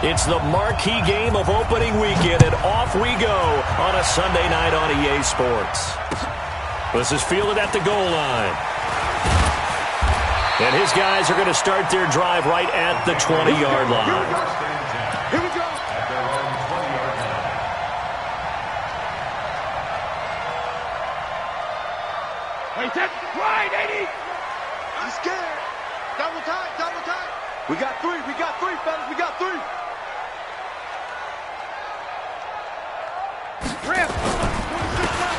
It's the marquee game of opening weekend, and off we go on a Sunday night on EA Sports. This is fielded at the goal line. And his guys are going to start their drive right at the 20-yard line. Here we go. Wait, that's right, 80. I'm scared. Double time, double time. We got three, fellas, we got three.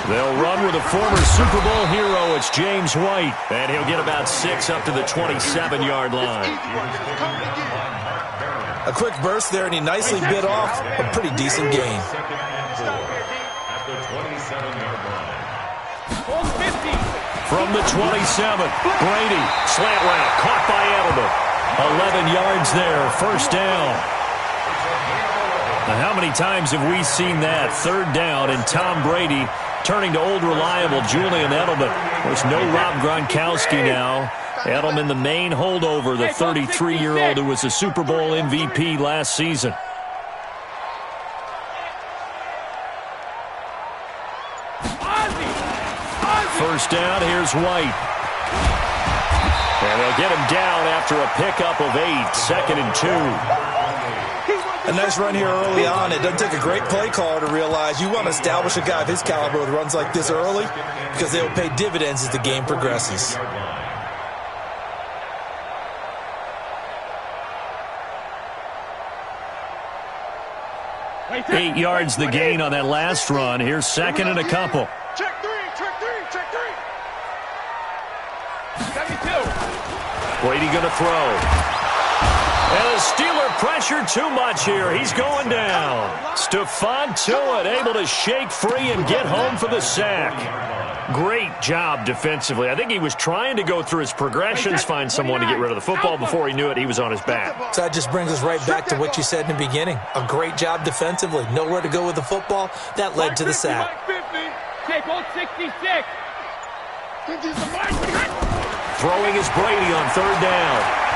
They'll run with a former Super Bowl hero. It's James White, and he'll get about 6 up to the 27-yard line. A quick burst there, and he nicely bit off a pretty decent gain. From the 27, Brady, slant route, caught by Edelman. 11 yards there, first down. Now, how many times have we seen that? Third down, and Tom Brady turning to old reliable Julian Edelman. There's no Rob Gronkowski now. Edelman, the main holdover, the 33-year-old who was a Super Bowl MVP last season. First down, here's White. And they'll get him down after a pickup of 8, 2nd and 2. A nice run here early on. It doesn't take a great play caller to realize you want to establish a guy of his caliber with runs like this early because they will pay dividends as the game progresses. Eight yards the gain on that last run. Here's 2nd and a couple. Check three, check three, check three. 72. Brady going to throw. And the Steeler pressure too much here. He's going down. Stephon Tuitt able to shake free and get home for the sack. Great job defensively. I think he was trying to go through his progressions, find someone to get rid of the football. Before he knew it, he was on his back. So that just brings us right back to what you said in the beginning. A great job defensively. Nowhere to go with the football. That led to the sack. Take on 66. Throwing is Brady on third down.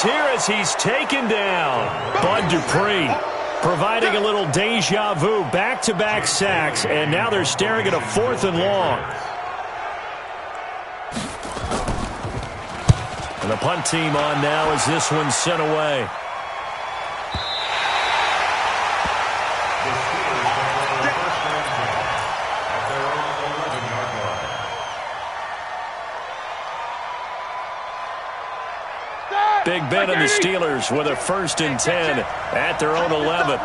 Here as he's taken down. Bud Dupree providing a little deja vu, back-to-back sacks, and now they're staring at a 4th and long. And the punt team on now as this one's sent away. Big Ben and the Steelers with a 1st and 10 at their own 11.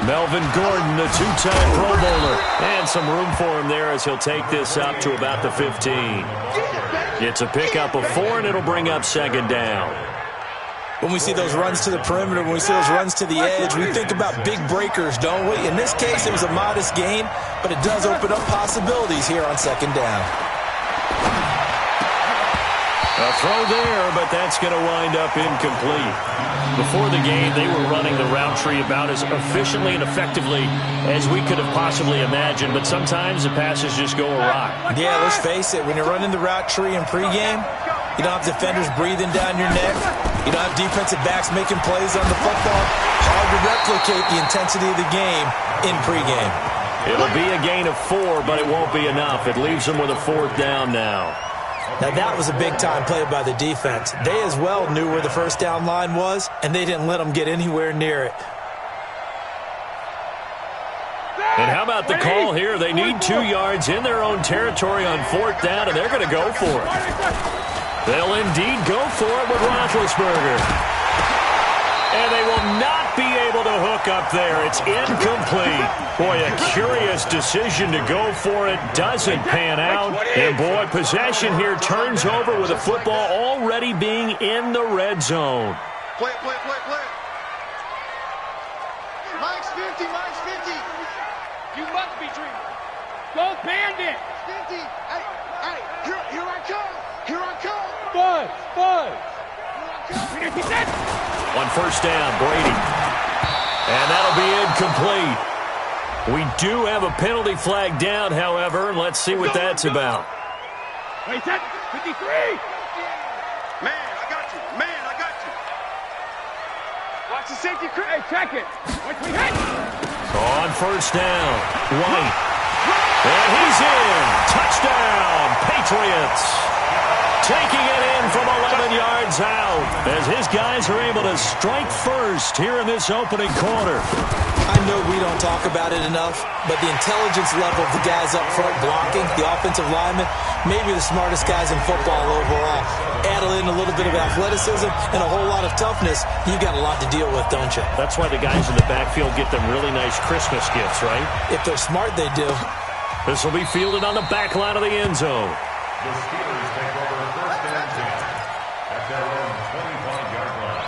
Melvin Gordon, a 2-time Pro Bowler, and some room for him there as he'll take this up to about the 15. It's a pickup of 4, and it'll bring up 2nd down. When we see those runs to the perimeter, when we see those runs to the edge, we think about big breakers, don't we? In this case, it was a modest gain, but it does open up possibilities here on 2nd down. A throw there, but that's going to wind up incomplete. Before the game, they were running the route tree about as efficiently and effectively as we could have possibly imagined, but sometimes the passes just go awry. Yeah, let's face it, when you're running the route tree in pregame, you don't have defenders breathing down your neck. You don't have defensive backs making plays on the football. Hard to replicate the intensity of the game in pregame. It'll be a gain of 4, but it won't be enough. It leaves them with a 4th down now. Now, that was a big-time play by the defense. They as well knew where the first down line was, and they didn't let them get anywhere near it. And how about the call here? They need 2 yards in their own territory on 4th down, and they're going to go for it. They'll indeed go for it with Roethlisberger. And they will not be able to hook up there. It's incomplete. Boy, a curious decision to go for it. Doesn't pan out. And, boy, possession here turns over with the football already being in the red zone. Play. Mike's 50, Mike's 50. You must be dreaming. Go Bandit. 50. Hey, here I come. Here I come. Buzz. Here I come. On 1st down, Brady. And that'll be incomplete. We do have a penalty flag down, however. Let's see what that's about. Wait, 53. Man, I got you. Man, I got you. Watch the safety. Hey, check it. Watch me hit. On first down, White. And he's in. Touchdown, Patriots. Taking it in from 11 yards out as his guys are able to strike first here in this opening quarter. I know we don't talk about it enough, but the intelligence level of the guys up front blocking, the offensive linemen, maybe the smartest guys in football overall. Add in a little bit of athleticism and a whole lot of toughness, you got a lot to deal with, don't you? That's why the guys in the backfield get them really nice Christmas gifts, right? If they're smart, they do. This will be fielded on the back line of the end zone. The Steelers take over first and 10 at their own 25-yard line.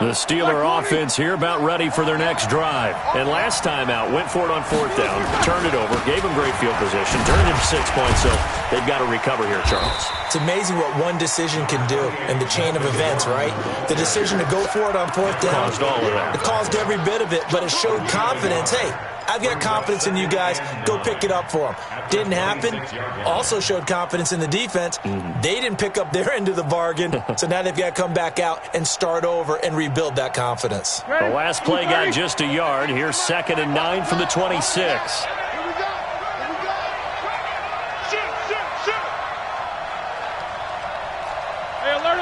The Steeler offense here about ready for their next drive. And last time out, went for it on fourth down, turned it over, gave them great field position, turned it to 6 points, so they've got to recover here, Charles. It's amazing what one decision can do in the chain of events, right? The decision to go for it on fourth down. Caused all of that. It caused every bit of it, but it showed confidence. Hey, I've got confidence in you guys. Go pick it up for them. Didn't happen. Also showed confidence in the defense. They didn't pick up their end of the bargain, so now they've got to come back out and start over and rebuild that confidence. The last play got just a yard. Here's 2nd and 9 from the 26. Here we go. Here we go. Shoot. Hey, alert.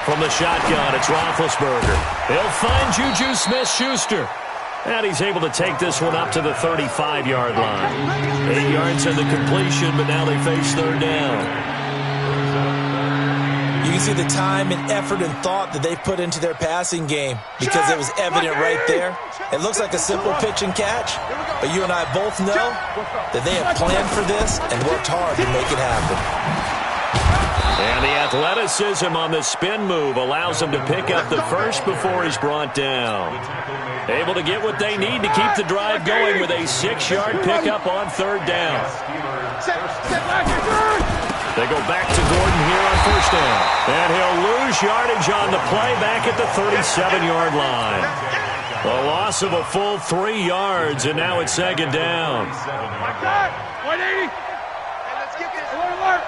From the shotgun, it's Roethlisberger. He'll find Juju Smith-Schuster. And he's able to take this one up to the 35-yard line. 8 yards on the completion, but now they face third down. You can see the time and effort and thought that they put into their passing game because it was evident right there. It looks like a simple pitch and catch, but you and I both know that they have planned for this and worked hard to make it happen. And the athleticism on the spin move allows him to pick up the first before he's brought down. Able to get what they need to keep the drive going with a 6-yard pickup on third down. They go back to Gordon here on first down. And he'll lose yardage on the play back at the 37-yard line. A loss of a full 3 yards, and now it's second down. 180. Alert.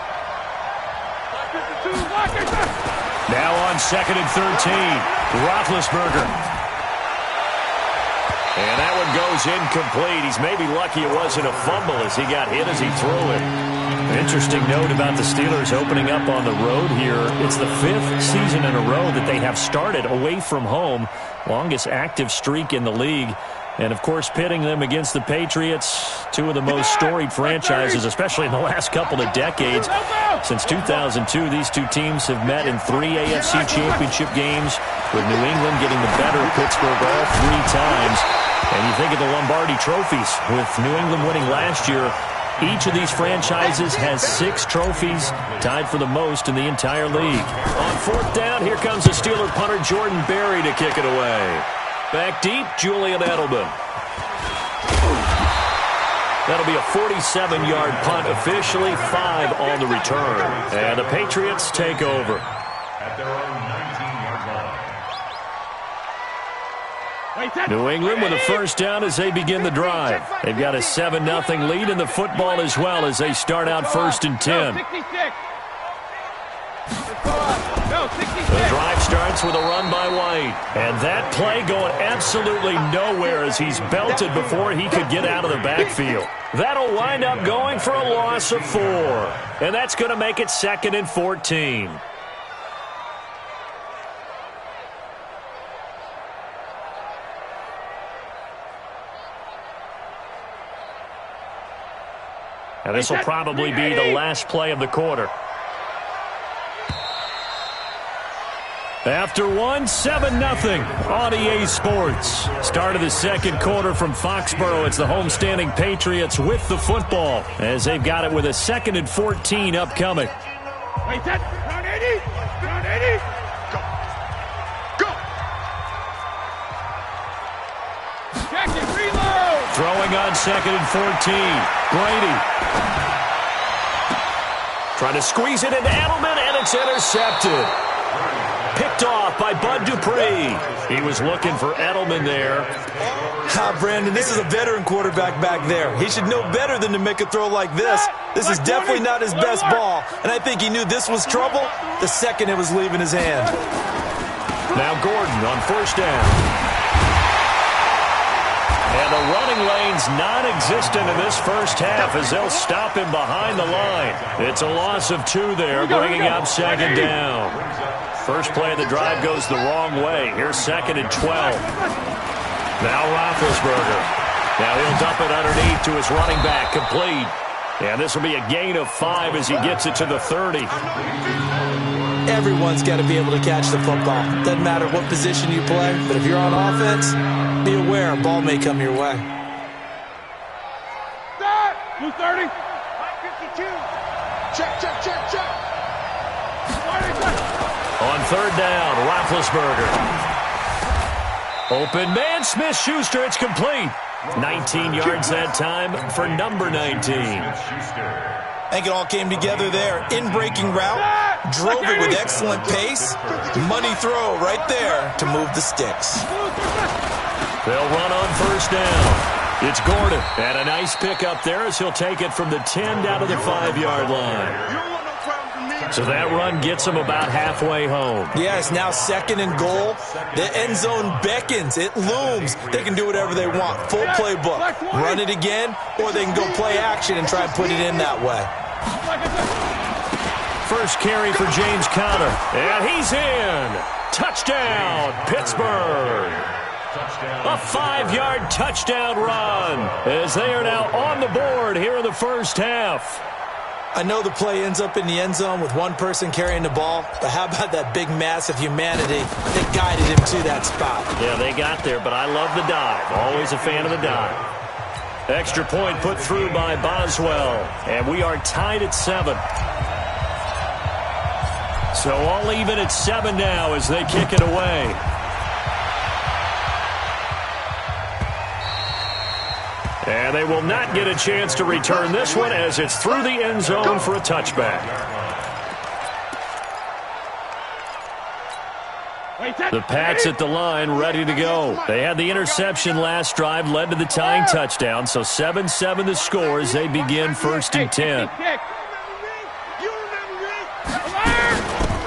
Now on 2nd and 13, Roethlisberger. And that one goes incomplete. He's maybe lucky it wasn't a fumble as he got hit as he threw it. An interesting note about the Steelers opening up on the road here. It's the 5th season in a row that they have started away from home. Longest active streak in the league. And, of course, pitting them against the Patriots, two of the most storied franchises, especially in the last couple of decades. Since 2002, these two teams have met in 3 AFC championship games, with New England getting the better of Pittsburgh all 3 times. And you think of the Lombardi trophies, with New England winning last year. Each of these franchises has 6 trophies, tied for the most in the entire league. On fourth down, here comes the Steeler punter Jordan Berry to kick it away. Back deep, Julian Edelman. That'll be a 47-yard punt, officially 5 on the return. And the Patriots take over. At their own 19-yard line. New England with a first down as they begin the drive. They've got a 7-0 lead in the football as well as they start out 1st and 10. The drive starts with a run by White. And that play going absolutely nowhere as he's belted before he could get out of the backfield. That'll wind up going for a loss of 4. And that's going to make it 2nd and 14. And this will probably be the last play of the quarter. After 7-0 on EA Sports. Start of the second quarter from Foxborough. It's the homestanding Patriots with the football as they've got it with a 2nd and 14 upcoming. Wait, that. Round 80. Round 80. Go. Jackson, reload. Throwing on 2nd and 14. Brady. Trying to squeeze it into Edelman, and it's intercepted. Picked picked off by Bud Dupree. He was looking for Edelman there. Brandon, this is a veteran quarterback back there. He should know better than to make a throw like this. This is definitely not his best ball, and I think he knew this was trouble the second it was leaving his hand. Now Gordon on first down. And the running lane's non-existent in this first half as they'll stop him behind the line. It's a loss of 2 there, bringing up second down. First play of the drive goes the wrong way. Here's second and 12. Now Roethlisberger. Now he'll dump it underneath to his running back, complete. And this will be a gain of 5 as he gets it to the 30. Everyone's got to be able to catch the football. Doesn't matter what position you play, but if you're on offense, be aware a ball may come your way. 230. 52. Check. On third down, Roethlisberger. Open man, Smith-Schuster, it's complete. 19 yards that time for number 19. I think it all came together there. In-breaking route, drove it with excellent pace. Money throw right there to move the sticks. They'll run on first down. It's Gordon, and a nice pickup there as he'll take it from the 10 down to the 5-yard line. So that run gets him about halfway home. Yeah, it's now second and goal. The end zone beckons. It looms. They can do whatever they want. Full playbook. Run it again, or they can go play action and try and put it in that way. First carry for James Conner. And he's in. Touchdown, Pittsburgh. A 5-yard touchdown run as they are now on the board here in the first half. I know the play ends up in the end zone with one person carrying the ball, but how about that big mass of humanity that guided him to that spot? Yeah, they got there, but I love the dive. Always a fan of the dive. Extra point put through by Boswell, and we are tied at 7. So all even at 7 now as they kick it away. And they will not get a chance to return this one as it's through the end zone for a touchback. The Pats at the line ready to go. They had the interception last drive, led to the tying touchdown. So 7-7 the score as they begin first and 10.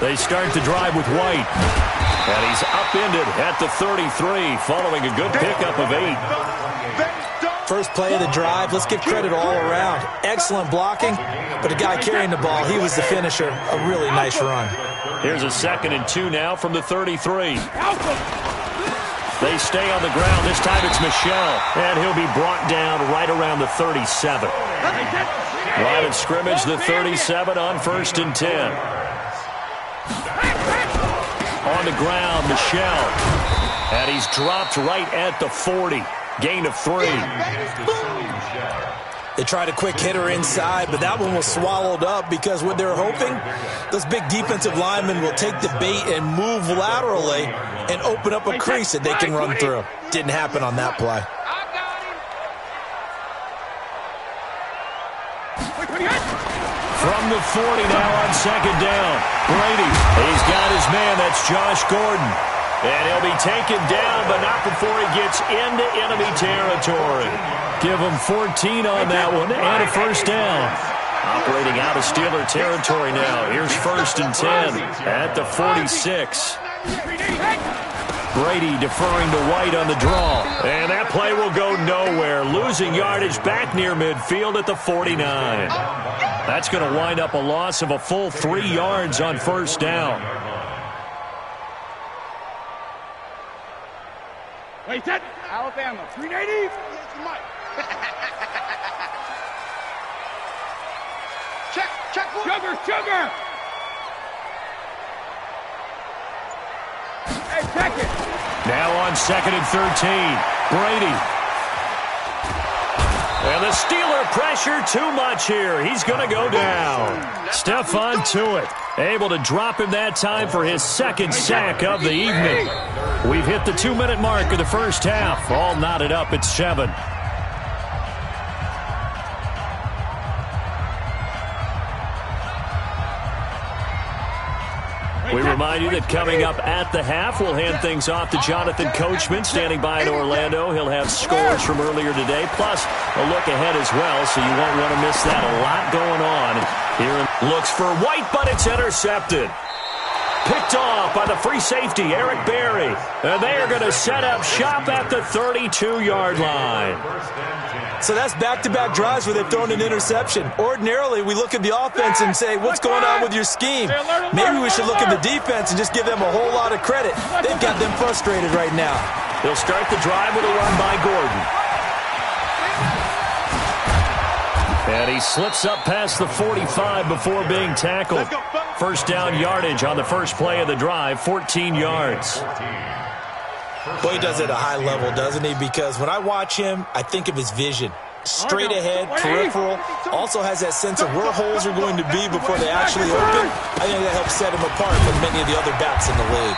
They start the drive with White. And he's upended at the 33 following a good pickup of 8. First play of the drive, let's give credit all around. Excellent blocking, but the guy carrying the ball, he was the finisher. A really nice run. Here's a 2nd and 2 now from the 33. They stay on the ground. This time it's Michel, and he'll be brought down right around the 37. Line of scrimmage, the 37 on first and 10. On the ground, Michel, and he's dropped right at the 40. Gain of 3. They tried a quick hitter inside, but that one was swallowed up because what they're hoping, those big defensive linemen will take the bait and move laterally and open up a crease that they can run through. Didn't happen on that play. From the 40 now on second down. Brady, he's got his man. That's Josh Gordon. And he'll be taken down, but not before he gets into enemy territory. Give him 14 on that one and a first down. Operating out of Steeler territory now. Here's first and 10 at the 46. Brady deferring to White on the draw. And that play will go nowhere. Losing yardage back near midfield at the 49. That's going to wind up a loss of a full 3 yards on first down. Wait, that Alabama 380. check. Sugar. Hey, check it. Now on 2nd and 13, Brady. And the Steeler pressure too much here. He's going to go down. Stephon Tuitt able to drop him that time for his 2nd sack of the evening. We've hit the 2-minute mark of the first half. All knotted up at 7. We remind you that coming up at the half, we'll hand things off to Jonathan Coachman, standing by in Orlando. He'll have scores from earlier today, plus a look ahead as well, so you won't want to miss that. A lot going on here. Looks for White, but it's intercepted. Picked off by the free safety, Eric Berry. And they are going to set up shop at the 32-yard line. So that's back-to-back drives where they've thrown an interception. Ordinarily, we look at the offense and say, what's going on with your scheme? Maybe we should look at the defense and just give them a whole lot of credit. They've got them frustrated right now. They'll start the drive with a run by Gordon. And he slips up past the 45 before being tackled. First down yardage on the first play of the drive, 14 yards. Boy, he does it at a high level, doesn't he? Because when I watch him, I think of his vision. Straight ahead, peripheral, also has that sense of where holes are going to be before they actually open. I think that helps set him apart from many of the other backs in the league.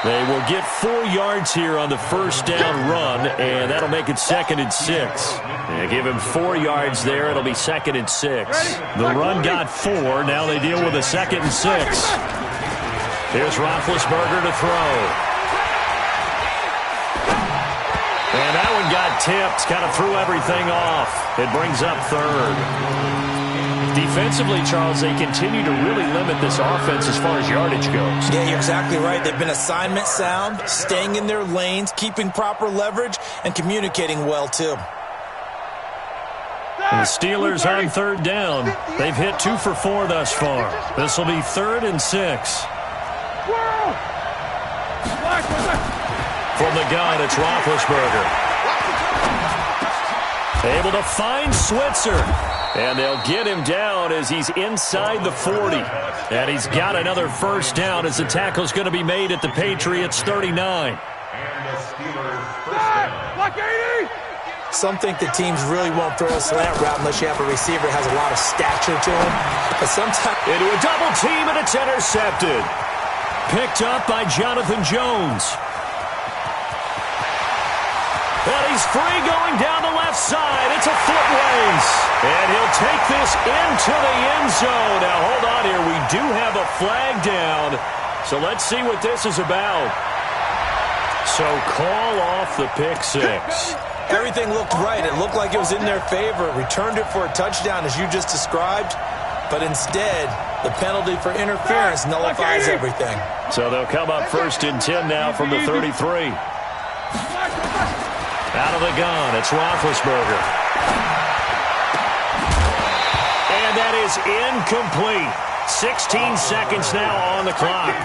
They will get 4 yards here on the first down run, and that'll make it 2nd and 6. They give him 4 yards there. It'll be 2nd and 6. The run got 4. Now they deal with a 2nd and 6. Here's Roethlisberger to throw. And that one got tipped. Kind of threw everything off. It brings up 3rd. Defensively, Charles, they continue to really limit this offense as far as yardage goes. Yeah, you're exactly right. They've been assignment sound, staying in their lanes, keeping proper leverage, and communicating well, too. And the Steelers on 3rd down. They've hit 2 for 4 thus far. This will be 3rd and 6. From the gun, it's Roethlisberger. Able to find Switzer. And they'll get him down as he's inside the 40. And he's got another first down as the tackle's going to be made at the Patriots' 39. And the Steelers first down. Some think the teams really won't throw a slant route unless you have a receiver that has a lot of stature to him. But sometimes into a double team, and it's intercepted. Picked up by Jonathan Jones. And he's free going down the left side. It's a foot race. And he'll take this into the end zone. Now, hold on here. We do have a flag down. So let's see what this is about. So call off the pick 6. everything looked right. It looked like it was in their favor. Returned it for a touchdown, as you just described. But instead, the penalty for interference nullifies everything. So they'll come up 1st and 10 now from the 33. Out of the gun, it's Roethlisberger. And that is incomplete. 16 seconds now on the clock.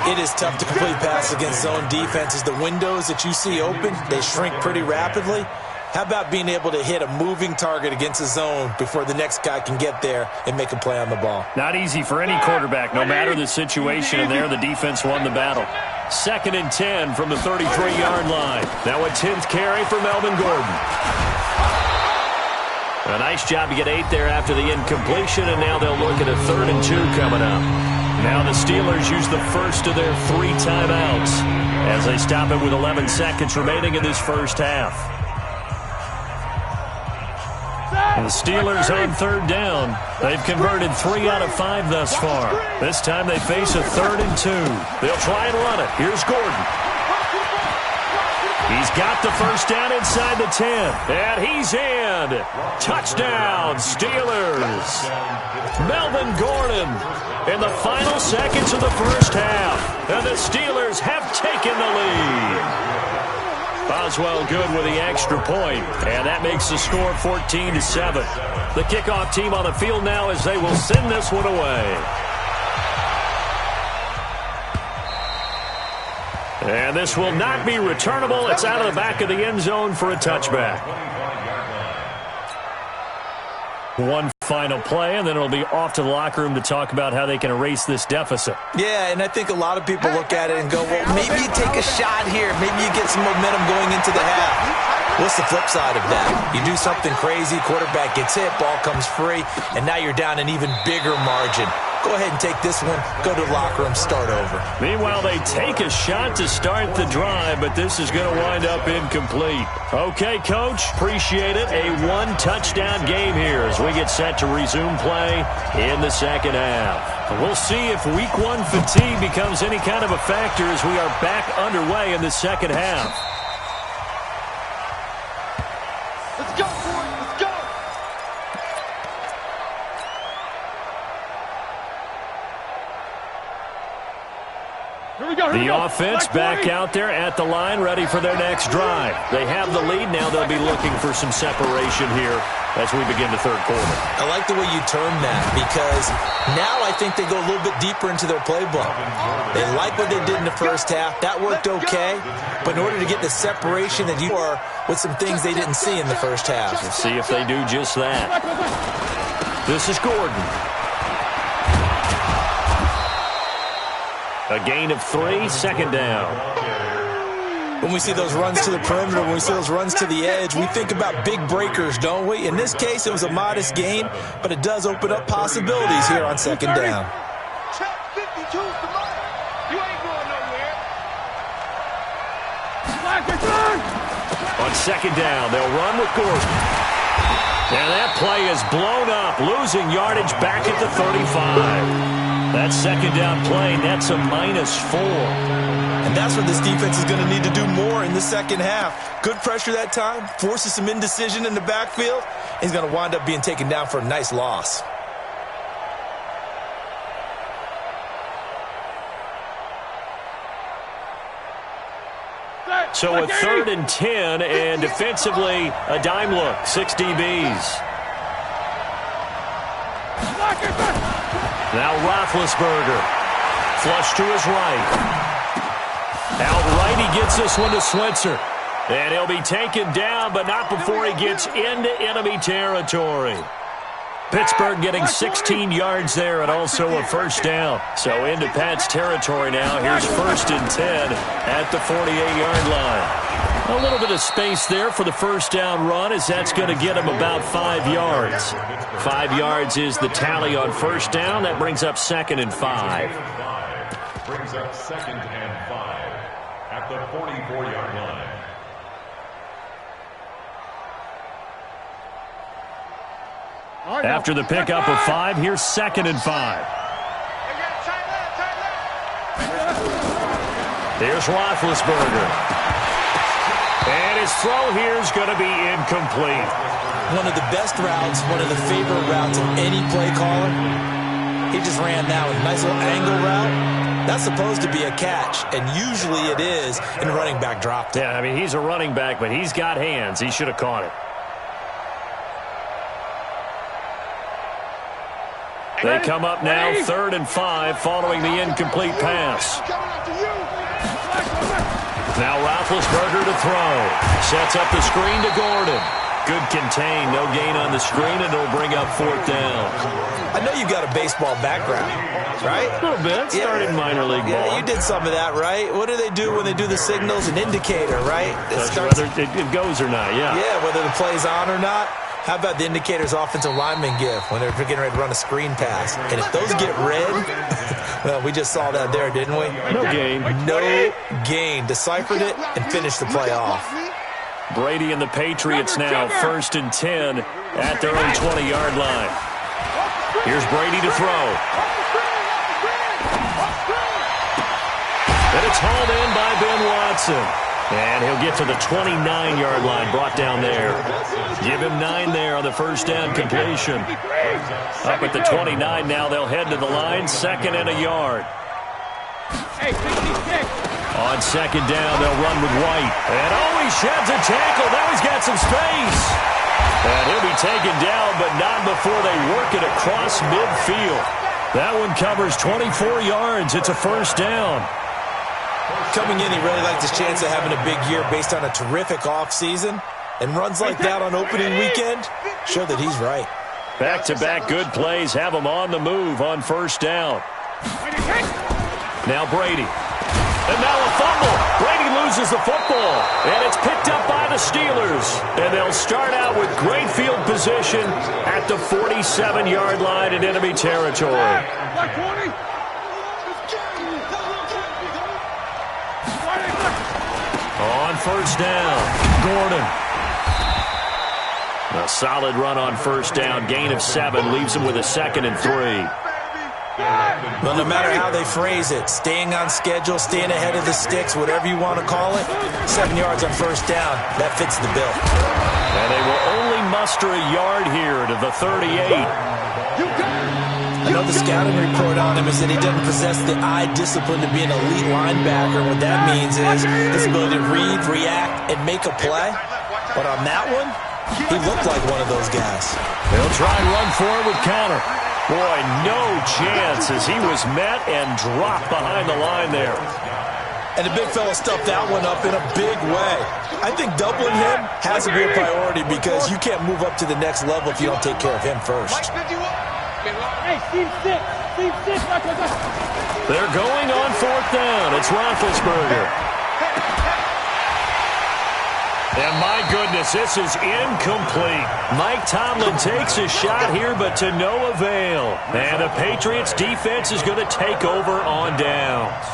It is tough to complete passes against zone defenses. The windows that you see open, they shrink pretty rapidly. How about being able to hit a moving target against a zone before the next guy can get there and make a play on the ball? Not easy for any quarterback, no matter the situation, and there the defense won the battle. 2nd and 10 from the 33-yard line. Now a 10th carry for Melvin Gordon. A nice job to get 8 there after the incompletion, and now they'll look at a 3rd and 2 coming up. Now the Steelers use the first of their 3 timeouts as they stop it with 11 seconds remaining in this first half. And the Steelers on 3rd down. They've converted 3 out of 5 thus far. This time they face a 3rd and 2. They'll try and run it. Here's Gordon. He's got the first down inside the 10. And he's in. Touchdown, Steelers. Melvin Gordon in the final seconds of the first half. And the Steelers have taken the lead. Boswell good with the extra point, and that makes the score 14-7. The kickoff team on the field now as they will send this one away. And this will not be returnable. It's out of the back of the end zone for a touchback. One final play, and then it'll be off to the locker room to talk about how they can erase this deficit. Yeah, and I think a lot of people look at it and go, well, maybe you take a shot here. Maybe you get some momentum going into the half. What's the flip side of that? You do something crazy, quarterback gets hit, ball comes free, and now you're down an even bigger margin. Go ahead and take this one, go to the locker room, start over. Meanwhile, they take a shot to start the drive, but this is going to wind up incomplete. Okay, Coach, appreciate it. A one-touchdown game here as we get set to resume play in the second half. We'll see if week one fatigue becomes any kind of a factor as we are back underway in the second half. Let's go, boys. Let's go. The offense back out there at the line, ready for their next drive. They have the lead. Now they'll be looking for some separation here as we begin the third quarter. I like the way you term that because now I think they go a little bit deeper into their playbook. They like what they did in the first half. That worked okay. But in order to get the separation that you are with some things they didn't see in the first half. We'll see if they do just that. This is Gordon. A gain of 3, second down. When we see those runs to the perimeter, when we see those runs to the edge, we think about big breakers, don't we? In this case, it was a modest gain, but it does open up possibilities here on second down. Check 52's the mark. You ain't going nowhere. On second down, they'll run with Gordon. And that play is blown up, losing yardage back at the 35. That second down play, that's a -4. And that's what this defense is going to need to do more in the second half. Good pressure that time, forces some indecision in the backfield. He's going to wind up being taken down for a nice loss. So a 3rd and 10, and defensively, a dime look, 6 DBs. Now Roethlisberger, flush to his right. Outright, he gets this one to Switzer. And he'll be taken down, but not before he gets into enemy territory. Pittsburgh getting 16 yards there and also a first down. So into Pat's territory now. Here's 1st and 10 at the 48-yard line. A little bit of space there for the first down run as that's going to get him about 5 yards. 5 yards is the tally on first down. That brings up 2nd and 5. Brings up 2nd and 5 at the 44-yard line. After the pickup of 5, here's 2nd and 5. Here's Roethlisberger. And his throw here is going to be incomplete. One of the best routes, one of the favorite routes of any play caller. He just ran that one. Nice little angle route. That's supposed to be a catch, and usually it is, and the running back dropped it. Yeah, I mean, he's a running back, but he's got hands. He should have caught it. They come up now 3rd and 5 following the incomplete pass. Now Roethlisberger to throw. Sets up the screen to Gordon. Good contain. No gain on the screen, and it'll bring up 4th down. I know you've got a baseball background, right? A little bit. Started minor league ball. Yeah, you did some of that, right? What do they do when they do the signals? An indicator, right? Whether it goes or not, yeah. Yeah, whether the play's on or not. How about the indicators offensive linemen give when they're getting ready to run a screen pass? And if those get red, well, we just saw that there, didn't we? No gain. No gain. Deciphered it and finished the play off. Brady and the Patriots now 1st and 10 at their own 20-yard line. Here's Brady to throw. And it's hauled in by Ben Watson. And he'll get to the 29-yard line, brought down there. Give him 9 there on the first down completion. Up at the 29 now, they'll head to the line, 2nd and a yard. On 2nd down, they'll run with White. And he sheds a tackle. Now he's got some space. And he'll be taken down, but not before they work it across midfield. That one covers 24 yards. It's a first down. Coming in, he really liked his chance of having a big year based on a terrific offseason. And runs like that on opening weekend show that he's right. Back-to-back good plays have him on the move on first down. Now Brady. And now a fumble. Brady loses loses the football, and it's picked up by the Steelers. And they'll start out with great field position at the 47-yard line in enemy territory. On first down, Gordon. A solid run on first down, gain of 7, leaves him with a 2nd and 3. Well, no matter how they phrase it, staying on schedule, staying ahead of the sticks, whatever you want to call it, 7 yards on first down, that fits the bill. And they will only muster a yard here to the 38. I know the scouting report on him is that he doesn't possess the eye discipline to be an elite linebacker. What that means is his ability to read, react, and make a play. But on that one, he looked like one of those guys. They'll try and run forward with counter. Boy, no chance as he was met and dropped behind the line there. And the big fella stuffed that one up in a big way. I think doubling him has to be a priority because you can't move up to the next level if you don't take care of him first. Hey, team 6. Team 6. They're going on fourth down. It's Roethlisberger. And my goodness, this is incomplete. Mike Tomlin takes a shot here, but to no avail. And the Patriots defense is going to take over on downs.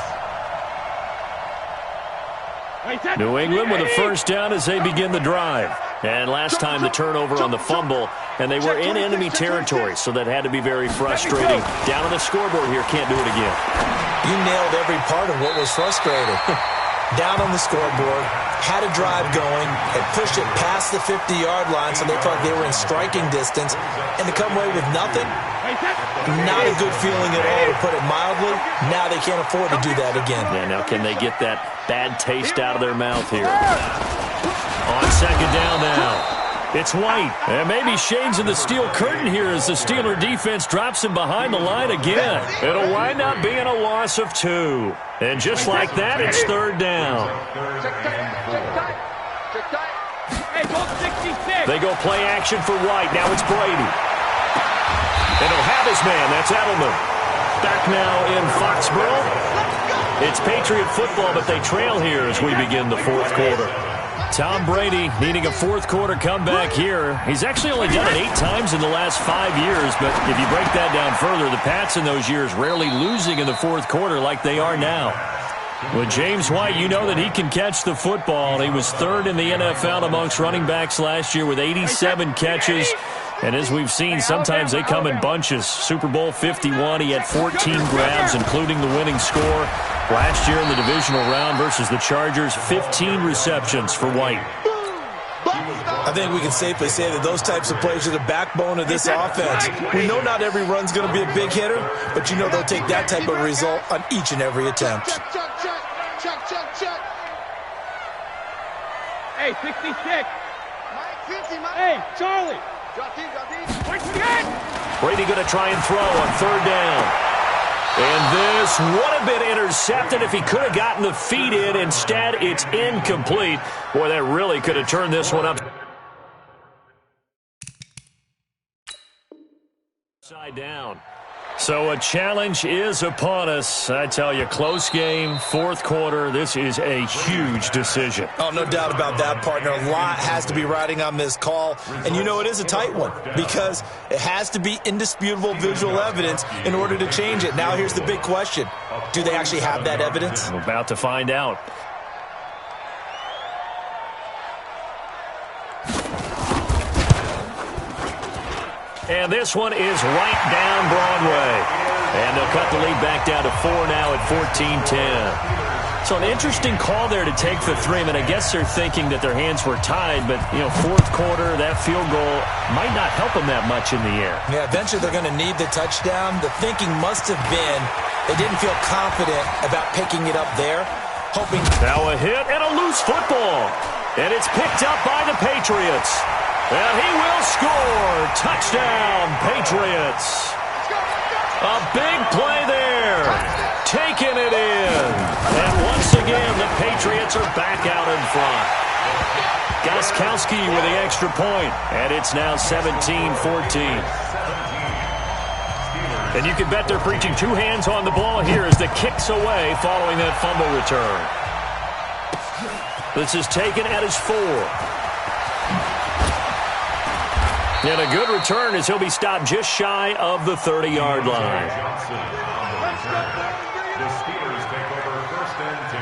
New England with a first down as they begin the drive. And last time the turnover on the fumble, and they were in enemy territory, so that had to be very frustrating. Down on the scoreboard here, can't do it again. You nailed every part of what was frustrating. Down on the scoreboard, had a drive going, had pushed it past the 50-yard line so they thought they were in striking distance, and to come away with nothing, not a good feeling at all, to put it mildly. Now they can't afford to do that again. Yeah, now can they get that bad taste out of their mouth here? On second down now. It's White. And maybe shades in the steel curtain here as the Steeler defense drops him behind the line again. It'll wind up being a loss of 2. And just like that, it's third down. They go play action for White. Now it's Brady. And he'll have his man. That's Edelman. Back now in Foxborough. It's Patriot football, but they trail here as we begin the fourth quarter. Tom Brady needing a fourth quarter comeback here. He's actually only done it 8 times in the last 5 years, but if you break that down further, the Pats in those years rarely losing in the fourth quarter like they are now. With James White, you know that he can catch the football. He was 3rd in the NFL amongst running backs last year with 87 catches. And as we've seen, sometimes they come in bunches. Super Bowl 51, he had 14 grabs, including the winning score. Last year in the divisional round versus the Chargers, 15 receptions for White. I think we can safely say that those types of plays are the backbone of this offense. We know not every run's going to be a big hitter, but you know they'll take that type of result on each and every attempt. Check. Hey, 66. Mike 50, Mike. Hey, Charlie. Brady going to try and throw on third down. And this would have been intercepted if he could have gotten the feet in. Instead, it's incomplete. Boy, that really could have turned this one up. Side down. So a challenge is upon us. I tell you, close game, fourth quarter. This is a huge decision. Oh, no doubt about that, partner. A lot has to be riding on this call. And you know it is a tight one because it has to be indisputable visual evidence in order to change it. Now here's the big question. Do they actually have that evidence? We're about to find out. And this one is right down Broadway. And they'll cut the lead back down to 4 now at 14-10. So an interesting call there to take the 3. I mean, I guess they're thinking that their hands were tied, but, you know, fourth quarter, that field goal might not help them that much in the air. Yeah, eventually they're going to need the touchdown. The thinking must have been they didn't feel confident about picking it up there, hoping. Now a hit and a loose football. And it's picked up by the Patriots. And he will score. Touchdown, Patriots. A big play there. Taking it in. And once again, the Patriots are back out in front. Gostkowski with the extra point. And it's now 17-14. And you can bet they're preaching 2 hands on the ball here as the kick's away following that fumble return. This is taken at his 4. And a good return as he'll be stopped just shy of the 30-yard line. The Steelers take over 1st and 10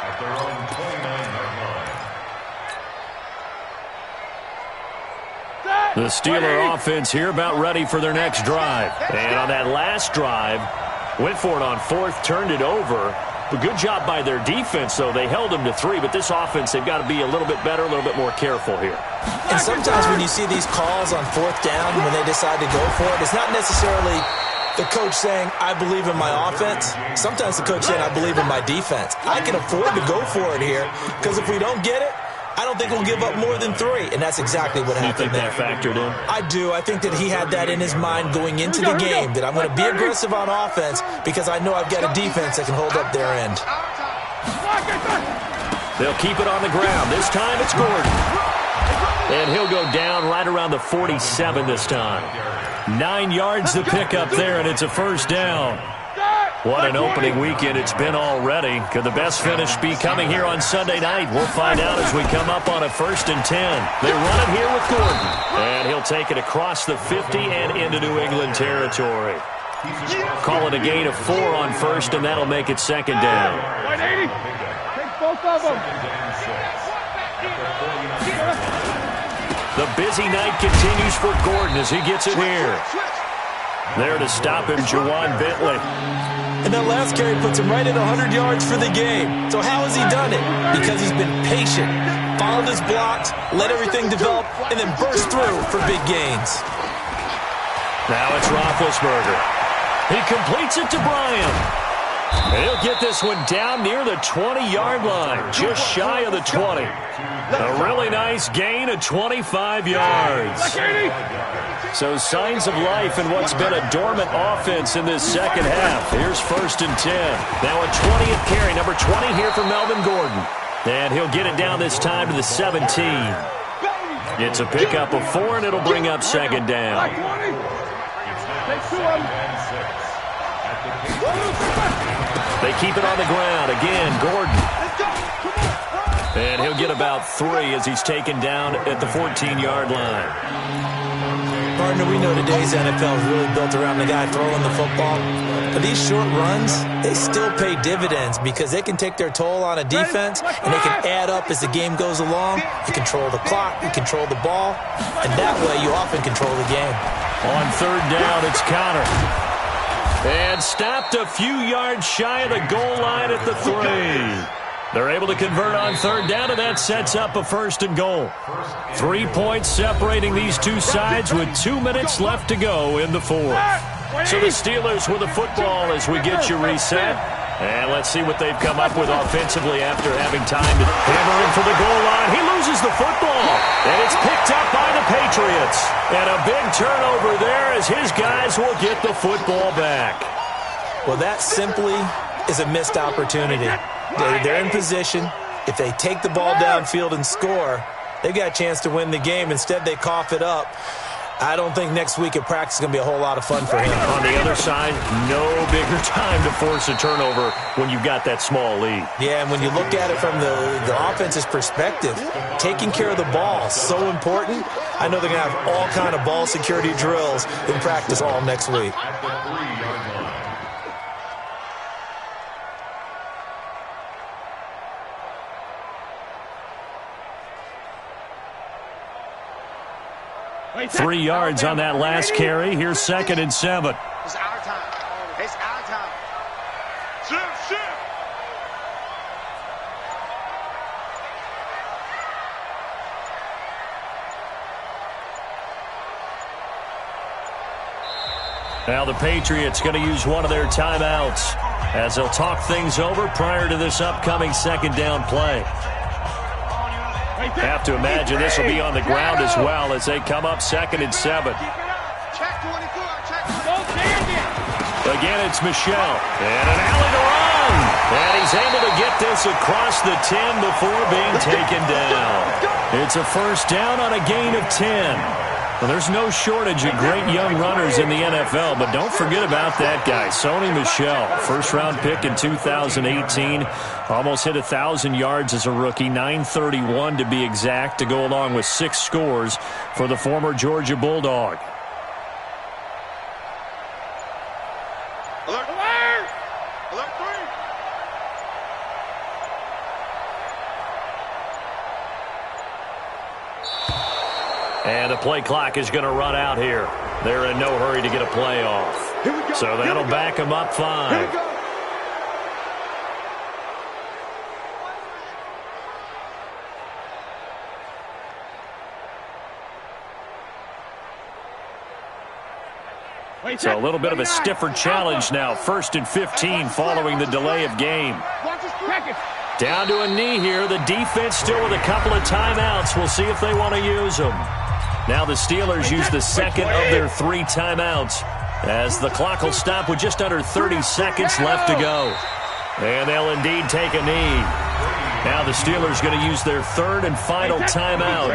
at their own 29-yard line. The Steeler offense here about ready for their next drive. And on that last drive, went for it on 4th, turned it over. A good job by their defense, though. They held them to 3, but this offense, they've got to be a little bit better, a little bit more careful here. And sometimes when you see these calls on 4th down, when they decide to go for it, it's not necessarily the coach saying, I believe in my offense. Sometimes the coach saying, I believe in my defense. I can afford to go for it here, because if we don't get it, I don't think we'll give up more than 3, and that's exactly what happened there. You think that factored in? I do. I think that he had that in his mind going into the game, that I'm going to be aggressive on offense because I know I've got a defense that can hold up their end. They'll keep it on the ground. This time it's Gordon. And he'll go down right around the 47 this time. 9 yards to pick up there, and it's a 1st down. What an opening weekend it's been already. Could the best finish be coming here on Sunday night? We'll find out as we come up on a 1st and 10. They run it here with Gordon. And he'll take it across the 50 and into New England territory. Call it a gain of 4 on 1st, and that'll make it 2nd down. 180. Take both of them. The busy night continues for Gordon as he gets it here. There to stop him, Juwan Bentley. And that last carry puts him right at 100 yards for the game. So how has he done it? Because he's been patient, followed his blocks, let everything develop, and then burst through for big gains. Now it's Roethlisberger. He completes it to Bryan. And he'll get this one down near the 20-yard line, just shy of the 20. A really nice gain of 25 yards. So signs of life in what's been a dormant offense in this second half. Here's 1st and 10. Now a 20th carry, number 20 here for Melvin Gordon. And he'll get it down this time to the 17. It's a pickup of 4, and it'll bring up 2nd down. They keep it on the ground. Again, Gordon. And he'll get about 3 as he's taken down at the 14-yard line. Partner, we know today's NFL is really built around the guy throwing the football. But these short runs, they still pay dividends because they can take their toll on a defense, and they can add up as the game goes along. You control the clock, you control the ball, and that way you often control the game. On 3rd down, it's Connor. And stopped a few yards shy of the goal line at the 3. They're able to convert on 3rd down, and that sets up a 1st and goal. 3 points separating these two sides with 2 minutes left to go in the 4th. So the Steelers with the football as we get you reset. And let's see what they've come up with offensively after having time to hammer in for the goal line. He loses the football, and it's picked up by the Patriots. And a big turnover there as his guys will get the football back. Well, that simply is a missed opportunity. They're in position. If they take the ball downfield and score, they've got a chance to win the game. Instead, they cough it up. I don't think next week at practice is going to be a whole lot of fun for him. On the other side, no bigger time to force a turnover when you've got that small lead. Yeah, and when you look at it from the offense's perspective, taking care of the ball is so important. I know they're going to have all kind of ball security drills in practice all next week. 3 yards on that last carry. Here's 2nd and 7. It's our time. It's our time. Shoot. Now the Patriots going to use one of their timeouts as they'll talk things over prior to this upcoming 2nd down play. Have to imagine this will be on the ground as well as they come up 2nd and 7. Again, it's Michelle. And an alley to run. And he's able to get this across the 10 before being taken down. It's a 1st down on a gain of 10. Well, there's no shortage of great young runners in the NFL, but don't forget about that guy, Sony Michel. First-round pick in 2018. Almost hit 1,000 yards as a rookie, 931 to be exact, to go along with 6 scores for the former Georgia Bulldog. Alert! Alert! Alert 3! And the play clock is going to run out here. They're in no hurry to get a play off. So that'll back them up 5. So a little bit of a stiffer challenge now. 1st and 15 following the delay of game. Down to a knee here. The defense still with a couple of timeouts. We'll see if they want to use them. Now the Steelers use the second of their 3 timeouts as the clock will stop with just under 30 seconds left to go. And they'll indeed take a knee. Now the Steelers going to use their 3rd and final timeout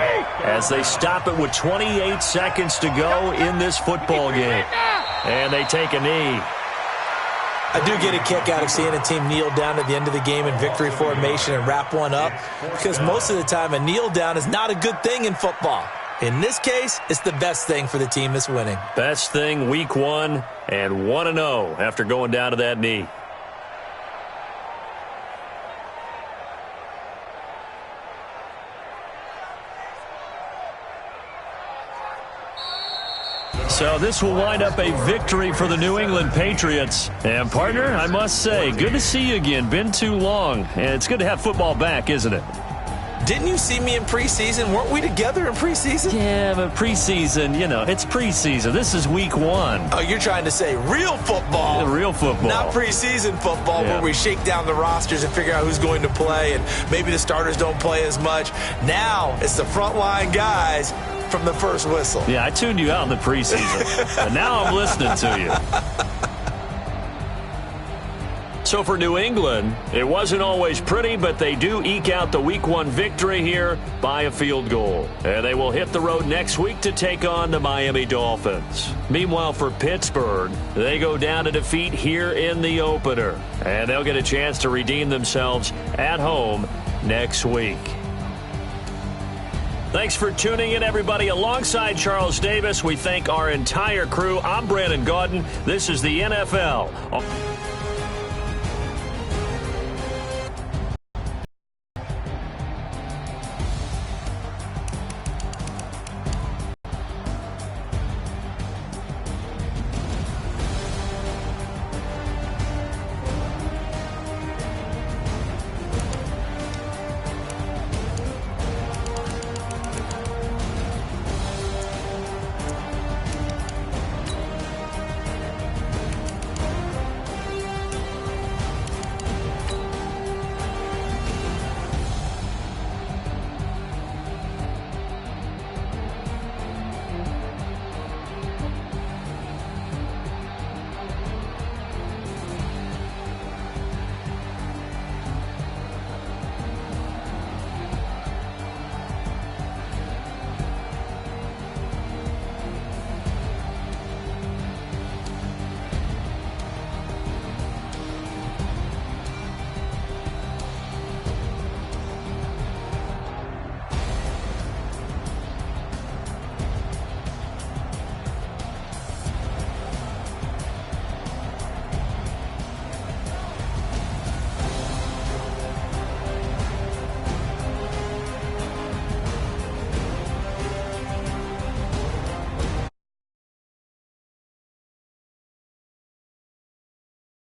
as they stop it with 28 seconds to go in this football game. And they take a knee. I do get a kick out of seeing a team kneel down at the end of the game in victory formation and wrap one up, because most of the time a kneel down is not a good thing in football. In this case, it's the best thing for the team that's winning. Best thing week 1 and 1-0 after going down to that knee. So this will wind up a victory for the New England Patriots. And, partner, I must say, good to see you again. Been too long. And it's good to have football back, isn't it? Didn't you see me in preseason? Weren't we together in preseason? Yeah, but preseason, you know, it's preseason. This is week 1. Oh, you're trying to say real football. Yeah, real football. Not preseason football, yeah, where we shake down the rosters and figure out who's going to play, and maybe the starters don't play as much. Now it's the frontline guys from the first whistle. Yeah, I tuned you out in the preseason. And now I'm listening to you. So for New England, it wasn't always pretty, but they do eke out the Week 1 victory here by a field goal. And they will hit the road next week to take on the Miami Dolphins. Meanwhile, for Pittsburgh, they go down to defeat here in the opener. And they'll get a chance to redeem themselves at home next week. Thanks for tuning in, everybody. Alongside Charles Davis, we thank our entire crew. I'm Brandon Gaudin. This is the NFL.